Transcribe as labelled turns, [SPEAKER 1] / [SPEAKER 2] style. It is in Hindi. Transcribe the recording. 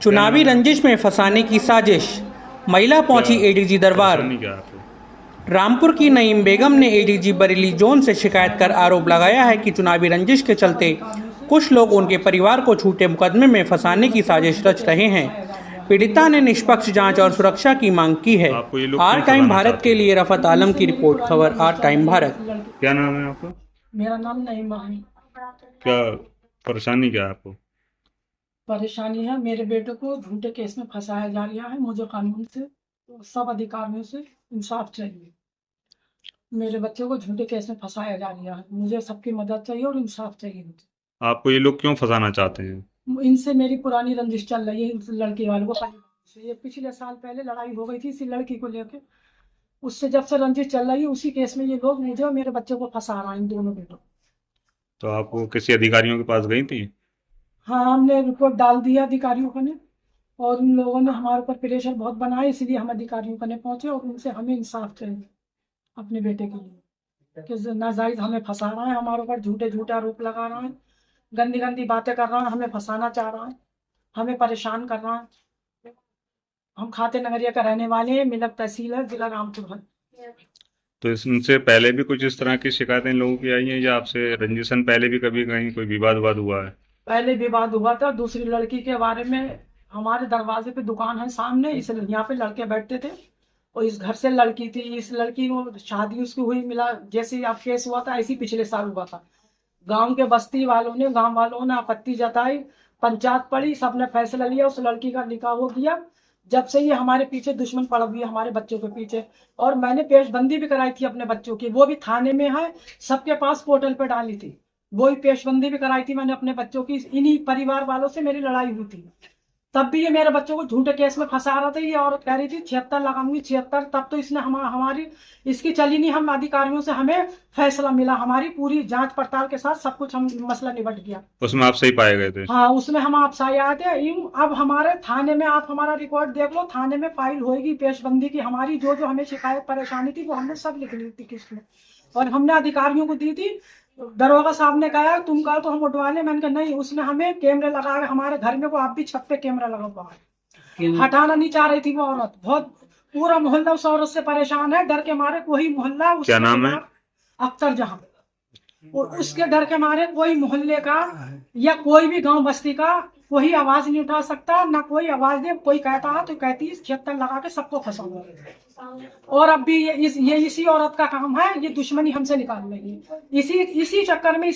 [SPEAKER 1] चुनावी रंजिश में फंसाने की साजिश, महिला पहुंची एडीजी दरबार। रामपुर की नईम बेगम ने एडीजी बरेली जोन से शिकायत कर आरोप लगाया है कि चुनावी रंजिश के चलते कुछ लोग उनके परिवार को झूठे मुकदमे में फंसाने की साजिश रच रहे हैं। पीड़िता ने निष्पक्ष जांच और सुरक्षा की मांग की है। आर टाइम भारत के लिए रफत आलम की रिपोर्ट। खबर आर टाइम भारत।
[SPEAKER 2] क्या नाम है आपका?
[SPEAKER 3] मेरा नाम नईमा है।
[SPEAKER 2] क्या परेशानी क्या है आपको?
[SPEAKER 3] परेशानी है, मेरे बेटे को झूठे केस में फंसाया जा रहा है। मुझे कानून से, सब अधिकारियों से इंसाफ चाहिए। मेरे बच्चे को झूठे केस में फंसाया जा रहा है। मुझे सबकी मदद चाहिए और इंसाफ चाहिए मुझे।
[SPEAKER 2] आपको ये लोग क्यों फंसाना चाहते हैं?
[SPEAKER 3] इनसे मेरी पुरानी रंजिश चल रही है, इस लड़की वाले को से। ये पिछले साल पहले लड़ाई हो गई थी इसी लड़की को लेकर। उससे जब से रंजिश चल रही है, उसी केस में ये लोग मुझे और मेरे बच्चे को फंसा रहे हैं, इन दोनों बेटों।
[SPEAKER 2] तो आप वो किसी अधिकारियों के पास गई थी?
[SPEAKER 3] हाँ, हमने रिपोर्ट डाल दिया अधिकारियों को ने, और उन लोगों ने हमारे ऊपर प्रेशर बहुत बनाया, इसलिए हम अधिकारियों को नहीं पहुंचे। और उनसे हमें इंसाफ चाहिए अपने बेटे के लिए, कि नाजायज हमें फंसा रहा है, हमारे ऊपर झूठे झूठे आरोप लगा रहा है, गंदी गंदी बातें कर रहा है, हमें फंसाना चाह रहा है, हमें परेशान कर रहा है। हम खाते नगरिया का रहने वाले हैं, मिलक तहसील है, जिला रामपुर है।
[SPEAKER 2] तो इनसे पहले भी कुछ इस तरह की शिकायतें लोगों की आई हैं या आपसे रंजिशन पहले भी कभी कहीं कोई विवाद हुआ है?
[SPEAKER 3] पहले विवाद हुआ था दूसरी लड़की के बारे में। हमारे दरवाजे पे दुकान है सामने, इस यहाँ पे लड़के बैठते थे, और इस घर से लड़की थी। इस लड़की को शादी उसकी हुई, मिला जैसे अब केस हुआ था ऐसी पिछले साल हुआ था। गांव के बस्ती वालों ने, गांव वालों ने आपत्ति जताई, पंचायत पड़ी, सबने फैसला लिया, उस लड़की का निकाह हो गया। जब से ये हमारे पीछे दुश्मन पड़ हुई है, हमारे बच्चों के पीछे। और मैंने पेशबंदी भी कराई थी अपने बच्चों की, वो भी थाने में है, सबके पास पोर्टल पे डाली थी। वो ही पेशबंदी भी कराई थी मैंने अपने बच्चों की। इन्हीं परिवार वालों से मेरी लड़ाई हुई थी, तब भी ये मेरे बच्चों को झूठे केस में फंसा रहा था। ये औरत कह रही थी 76 लगाऊंगी 76, तब तो इसने हमारी इसकी चली नहीं। हम अधिकारियों से हमें फैसला मिला, हमारी पूरी जांच पड़ताल के साथ सब कुछ, हम मसला निपट गया।
[SPEAKER 2] उसमें आप सही पाए गए थे?
[SPEAKER 3] हाँ, उसमें हम आप सही आए थे। अब हमारे थाने में, आप हमारा रिकॉर्ड देख लो, थाने में फाइल होगी पेशबंदी की। हमारी जो जो हमें शिकायत परेशानी थी वो हमने सब लिख ली थी किस्त में, और हमने अधिकारियों को दी थी। दरोगा साहब ने कहा तुम कहा तो हम उठवा ले। मैंने कहा नहीं, उसने हमें कैमरे लगा, हमारे घर में, वो आप भी छत पे कैमरा लगा हुआ है, हटाना नहीं चाह रही थी वो औरत। बहुत पूरा मोहल्ला उस औरत से परेशान है, डर के मारे। कोई मोहल्ला,
[SPEAKER 2] क्या नाम है?
[SPEAKER 3] अख्तर जहां। और उसके डर के मारे कोई मोहल्ले का या कोई भी गांव बस्ती का कोई आवाज नहीं उठा सकता, ना कोई आवाज दे। कोई कहता है तो कहती है 76 लगा के सबको फंसाऊंगा। और अब भी ये इसी औरत का काम है, ये दुश्मनी हमसे निकाल रही है। इसी चक्कर में